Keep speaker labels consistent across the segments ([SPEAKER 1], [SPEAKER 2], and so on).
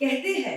[SPEAKER 1] कहते हैं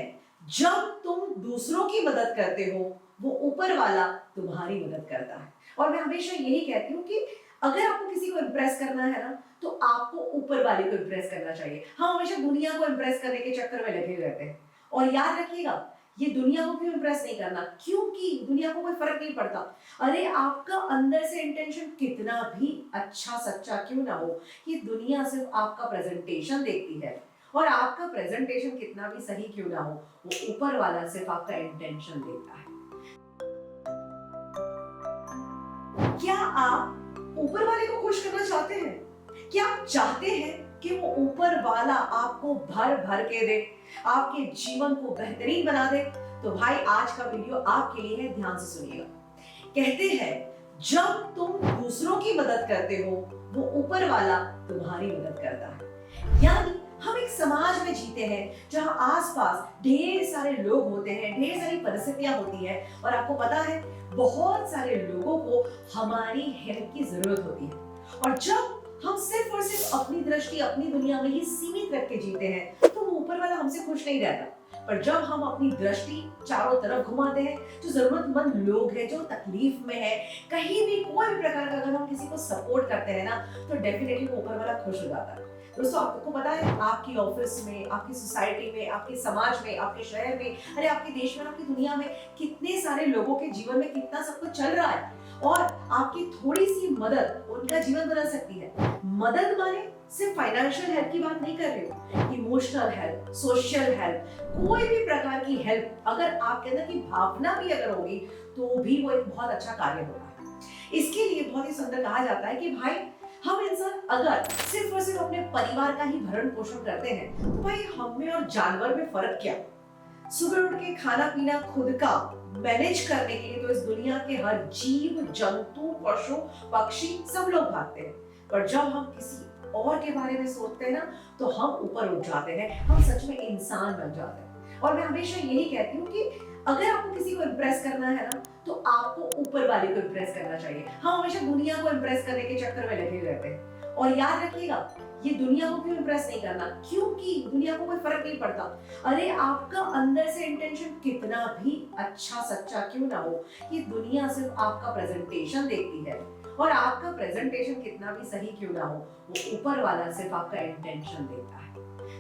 [SPEAKER 1] जब तुम दूसरों की मदद करते हो वो ऊपर वाला तुम्हारी मदद करता है। और मैं हमेशा यही कहती हूँ कि अगर आपको किसी को इम्प्रेस करना है ना तो आपको ऊपर वाले को इम्प्रेस करना चाहिए। हम हमेशा दुनिया को इम्प्रेस करने के चक्कर में लगे रहते हैं और याद रखिएगा ये दुनिया को क्यों इम्प्रेस नहीं करना, क्योंकि दुनिया को कोई फर्क नहीं पड़ता। अरे आपका अंदर से इंटेंशन कितना भी अच्छा सच्चा क्यों ना हो, ये दुनिया सिर्फ आपका प्रेजेंटेशन देखती है। और आपका प्रेजेंटेशन कितना भी सही क्यों ना हो, वो ऊपर वाला सिर्फ आपका इंटेंशन देखता है। क्या आप ऊपर वाले को खुश करना चाहते हैं? क्या आप चाहते हैं कि वो ऊपर वाला आपको भर भर के दे, आपके जीवन को बेहतरीन बना दे? तो भाई आज का वीडियो आपके लिए है, ध्यान से सुनिएगा। कहते हैं जब तुम दूसरों की मदद करते हो वो ऊपर वाला तुम्हारी मदद करता है। यानी हम एक समाज में जीते हैं जहां आसपास ढेर सारे लोग होते हैं, ढेर सारी परिस्थितियां होती हैं और आपको पता है बहुत सारे लोगों को हमारी हेल्प की जरूरत होती है। और जब हम सिर्फ और सिर्फ अपनी दृष्टि अपनी दुनिया में ही सीमित रख के जीते हैं तो वो ऊपर वाला हमसे खुश नहीं रहता। पर जब हम अपनी दृष्टि चारों तरफ घुमाते हैं, जो जरूरतमंद लोग हैं, जो तकलीफ में है, कहीं भी कोई भी प्रकार का अगर हम किसी को सपोर्ट करते हैं ना तो डेफिनेटली वो ऊपर वाला खुश हो जाता है। दोस्तों आपको पता है आपकी ऑफिस में, आपकी सोसाइटी में, आपके समाज में, आपके शहर में, अरे आपके देश में, आपकी दुनिया में कितने सारे लोगों के जीवन में कितना सब कुछ चल रहा है और आपकी थोड़ी सी मदद उनका जीवन बदल सकती है। मदद माने सिर्फ फाइनेंशियल हेल्प की बात नहीं कर रही हूँ, इमोशनल हेल्प, सोशल हेल्प, कोई भी प्रकार की हेल्प अगर आपके अंदर की भावना भी अगर होगी तो भी वो एक बहुत अच्छा कार्य होगा। इसके लिए बहुत ही सुंदर कहा जाता है कि भाई हम इंसान अगर सिर्फ और सिर्फ अपने परिवार का ही भरण पोषण करते हैं तो भाई हम में और जानवर में फर्क क्या? सुबह उठ के खाना पीना खुद का मैनेज करने के लिए तो इस दुनिया के हर जीव जंतु पशु पक्षी सब लोग भागते हैं, पर जब हम किसी और के बारे में सोचते हैं ना तो हम ऊपर उठ जाते हैं, हम सच में इंसान बन जाते हैं। और मैं हमेशा यही कहती हूँ कि अगर आपको किसी को इम्प्रेस करना है ना तो आपको ऊपर वाले को इम्प्रेस करना चाहिए। हम हमेशा दुनिया को इम्प्रेस करने के चक्कर में लगे रहते हैं और याद रखिएगा ये दुनिया को क्यों इम्प्रेस नहीं करना, क्योंकि दुनिया को कोई फर्क नहीं पड़ता। अरे आपका अंदर से इंटेंशन कितना भी अच्छा सच्चा क्यों ना हो, ये दुनिया सिर्फ आपका प्रेजेंटेशन देखती है। और आपका प्रेजेंटेशन कितना भी सही क्यों ना हो, वो ऊपर वाला सिर्फ आपका इंटेंशन देखता है।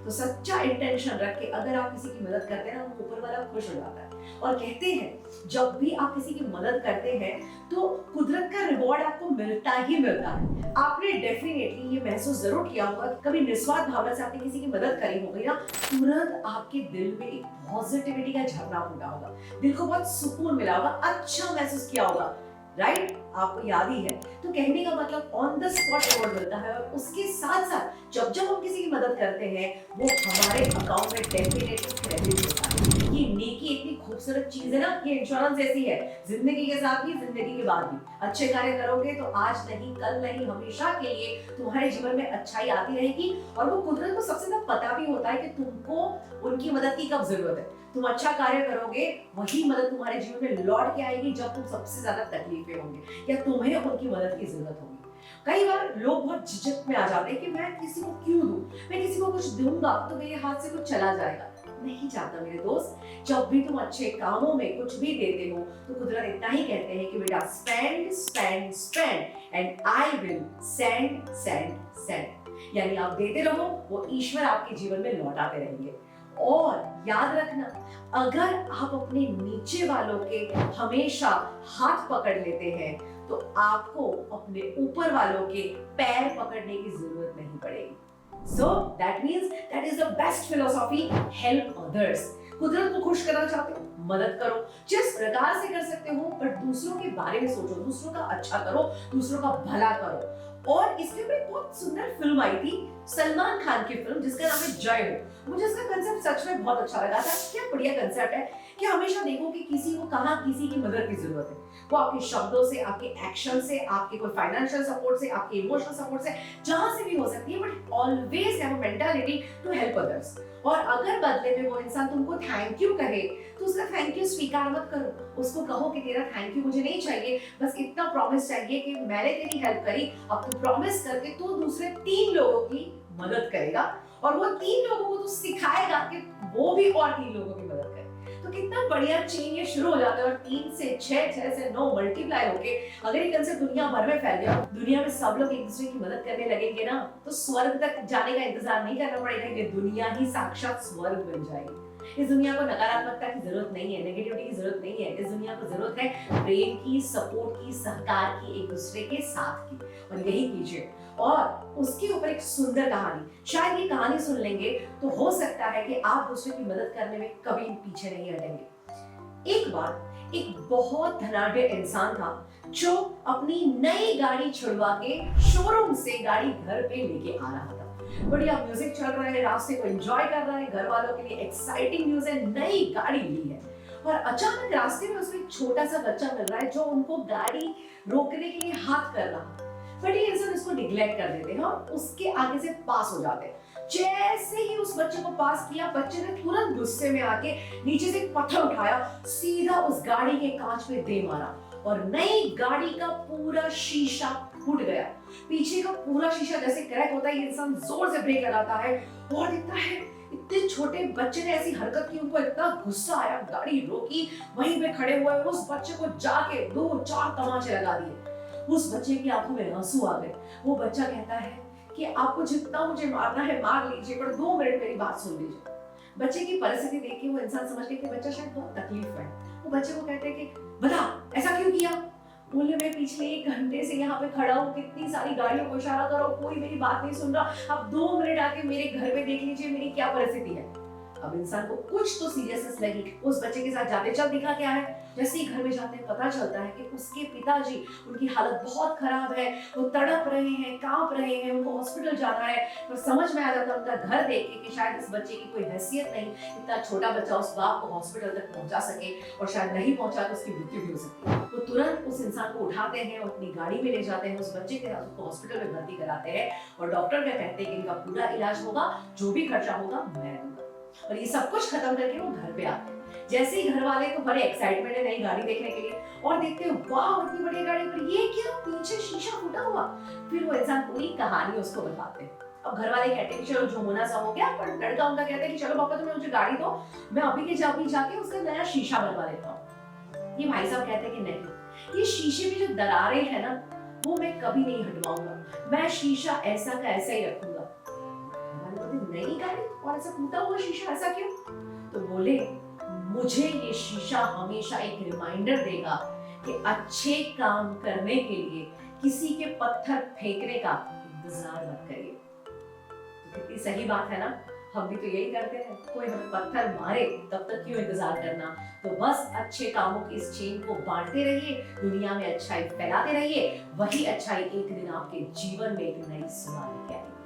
[SPEAKER 1] तो सच्चा इंटेंशन रख के अगर आप किसी की मदद करते हैं ना वो ऊपर वाला खुश हो जाता है। और कहते हैं जब भी आप किसी की मदद करते हैं तो कुदरत का रिवॉर्ड आपको मिलता ही मिलता है। आपने डेफिनेटली ये महसूस जरूर किया होगा कि कभी निस्वार्थ भावना से आपने किसी की मदद करी होगी ना, तुरंत आपके दिल में एक पॉजिटिविटी का झरना फूटा होगा, दिल को बहुत सुकून मिला होगा, अच्छा महसूस किया होगा, राइट? आपको याद ही है। तो कहने का मतलब ऑन द स्पॉट रिवॉर्ड मिलता है और उसके साथ साथ जब जब हम किसी की मदद करते हैं वो हमारे अकाउंट में डेफिनेटली क्रेडिट होता है। ये नेकी इतनी खूबसूरत चीज है ना, ये इंश्योरेंस जैसी है, जिंदगी के साथ भी जिंदगी के बाद भी। अच्छे कार्य करोगे तो आज नहीं कल नहीं हमेशा के लिए तुम्हारे जीवन में अच्छाई आती रहेगी। और वो कुदरत को सबसे ज्यादा पता भी होता है कि तुमको उनकी मदद की कब जरूरत है। तुम अच्छा कार्य करोगे वही मदद तुम्हारे जीवन में लौट के आएगी जब तुम सबसे ज्यादा तकलीफ में होंगे या तुम्हें उनकी मदद की जरूरत होगी। कई बार लोग बहुत झिझक में आ जाते हैं कि मैं किसी को क्यों दूं, मैं किसी को कुछ दूंगा तो मेरे हाथ से कुछ चला जाएगा। नहीं चाहता मेरे दोस्त, जब भी तुम अच्छे कामों में कुछ भी देते हो तो कुदरत इतना ही कहते हैं कि बेटा spend spend spend and I will send send send. यानी आप देते रहो, वो ईश्वर आपके जीवन में लौटाते रहेंगे। और याद रखना, अगर आप अपने नीचे वालों के हमेशा हाथ पकड़ लेते हैं तो आपको अपने ऊपर वालों के पैर पकड़ने की जरूरत नहीं पड़ेगी। So that means that is the best philosophy, help others. कुदरत को खुश करना चाहते हो, मदद करो, जिस प्रकार से कर सकते हो, पर दूसरों के बारे में सोचो, दूसरों का अच्छा करो, दूसरों का भला करो। और इसके ऊपर एक बहुत सुंदर फिल्म आई थी, सलमान खान की फिल्म जिसका नाम है जय हो। मुझे इसका कंसेप्ट सच में बहुत अच्छा लगा था। क्या बढ़िया कंसेप्ट है कि हमेशा देखो कि किसी को कहाँ किसी की मदद की जरूरत है, वो आपके शब्दों से, आपके एक्शन से, आपके कोई फाइनेंशियल सपोर्ट से, आपके इमोशनल सपोर्ट से, जहां से भी हो सकती है, but always have a mentality to help others. और अगर बदले में वो इंसान तुमको थैंक यू कहे तो उसका थैंक यू स्वीकार मत करो, उसको कहो कि तेरा थैंक यू मुझे नहीं चाहिए, बस इतना प्रॉमिस चाहिए कि मैंने तेरी हेल्प करी, अब तू प्रॉमिस करके तो दूसरे 3 लोगों की मदद करेगा और वो 3 लोगों को तो सिखाएगा कि वो भी और 3 लोगों की मदद करें। तो कितना बढ़िया चेन ये शुरू हो जाता है और 3 से 6, 6 से 9 मल्टीप्लाई होके अगर ये कंसेप्ट दुनिया भर में फैल गया, दुनिया में सब लोग एक दूसरे की मदद करने लगेंगे ना, तो स्वर्ग तक जाने का इंतजार नहीं करना पड़ेगा, ये दुनिया ही साक्षात स्वर्ग बन जाएगी। इस दुनिया को नकारात्मकता की जरूरत नहीं है, नेगेटिविटी की जरूरत नहीं है। इस दुनिया को जरूरत है प्रेम की, सपोर्ट की, सहकार की, एक दूसरे के साथ की, और यही कीजिए। और उसके ऊपर एक सुंदर कहानी, शायद ये कहानी सुन लेंगे तो हो सकता है कि आप दूसरे की मदद करने में कभी पीछे नहीं हटेंगे। एक बार एक बहुत धनाढ्य इंसान था जो अपनी नई गाड़ी छुड़वा के शोरूम से गाड़ी घर पे लेके आ रहा था। बढ़िया म्यूजिक चल रहा है, रास्ते को एंजॉय कर रहा है, घर वालों के लिए एक्साइटिंग न्यूज़ है, नई गाड़ी ली है। और अचानक रास्ते में उसको एक छोटा सा बच्चा मिल रहा है जो उनको गाड़ी रोकने के लिए हाथ कर रहा है, बट ये इंसान इसको निग्लेक्ट कर देते हैं और उसके आगे से पास हो जाते हैं। जैसे ही उस बच्चे को पास किया, बच्चे ने तुरंत गुस्से में आके नीचे से एक पत्थर उठाया, सीधा उस गाड़ी के कांच पे दे मारा और नई गाड़ी का पूरा शीशा फूट गया। पीछे का पूरा शीशा जैसे क्रैक होता है, ये इंसान जोर से ब्रेक लगाता है और देखता है इतने छोटे बच्चे ने ऐसी हरकत की, उनको इतना गुस्सा आया, गाड़ी रोकी, वहीं पे खड़े हुए उस बच्चे को जाके 2-4 तमाचे लगा दिए। उस बच्चे की आंखों में आंसू आ गए। वो बच्चा कहता है कि आपको जितना मुझे मारना है मार लीजिए, पर 2 मिनट मेरी बात सुन लीजिए। बच्चे की परिस्थिति देख के वो इंसान समझ गया कि बच्चा शायद बहुत तकलीफ में है। वो बच्चे को कहते हैं कि बता ऐसा क्यों किया? बोले मैं पिछले 1 घंटे से यहाँ पे खड़ा हूँ, कितनी सारी गाड़ियों को इशारा करो, कोई मेरी बात नहीं सुन रहा। अब 2 मिनट आके मेरे घर पे देख लीजिए मेरी क्या परिस्थिति है। अब इंसान को कुछ तो सीरियसनेस लगी, उस बच्चे के साथ जाते, चल दिखा क्या है। जैसे ही घर में जाते हैं पता चलता है कि उसके पिताजी, उनकी हालत बहुत खराब है, वो तड़प रहे हैं, कांप रहे हैं, उनको हॉस्पिटल जाना है। तो समझ में आ जाता है उनका घर देख के कि शायद इस बच्चे की कोई हैसियत नहीं, इतना छोटा बच्चा उस बाप को हॉस्पिटल तक पहुंचा सके, और शायद नहीं पहुंचा तो उसकी मृत्यु भी हो सकती है। तो तुरंत उस इंसान को उठाते हैं और अपनी गाड़ी में ले जाते हैं, उस बच्चे के साथ उसको हॉस्पिटल में भर्ती कराते हैं और डॉक्टर क्या कहते हैं कि इनका पूरा इलाज होगा, जो भी खर्चा होगा मैं दूंगा। और ये सब कुछ खत्म करके वो घर पे आते हैं। जैसे ही घर वाले तो बड़े एक्साइटमेंट है नई गाड़ी देखने के लिए, और देखते हैं वाह इतनी बड़ी गाड़ी, पर ये क्या, पीछे शीशा फूटा हुआ। फिर वो इंसान पूरी कहानी उसको बताते हैं। अब घर वाले कहते हैं कि चलो जो होना सा हो गया, पर लड़का उनका कहता है कि चलो पापा तुम्हें मुझे गाड़ी दो, मैं अभी के जाके उसका नया शीशा बनवा लेता हूँ। ये भाई साहब कहते हैं कि नहीं, ये शीशे में जो दरारें हैं ना, वो मैं कभी नहीं हटवाऊंगा, मैं शीशा ऐसा का ऐसा ही रखूंगा। नई गाड़ी और ऐसा टूटा हुआ शीशा, ऐसा क्यों? तो बोले मुझे ये शीशा हमेशा एक रिमाइंडर देगा कि अच्छे काम करने के लिए किसी के पत्थर फेंकने का इंतजार मत करिए। तो कितनी सही बात है ना, हम भी तो यही करते हैं, कोई हमें पत्थर मारे तब तक क्यों इंतजार करना। तो बस अच्छे कामों की इस चेन को बांटते रहिए, दुनिया में अच्छाई फैलाते रहिए, वही अच्छाई एक दिन आपके जीवन में एक नई सुबह लेके आएगी।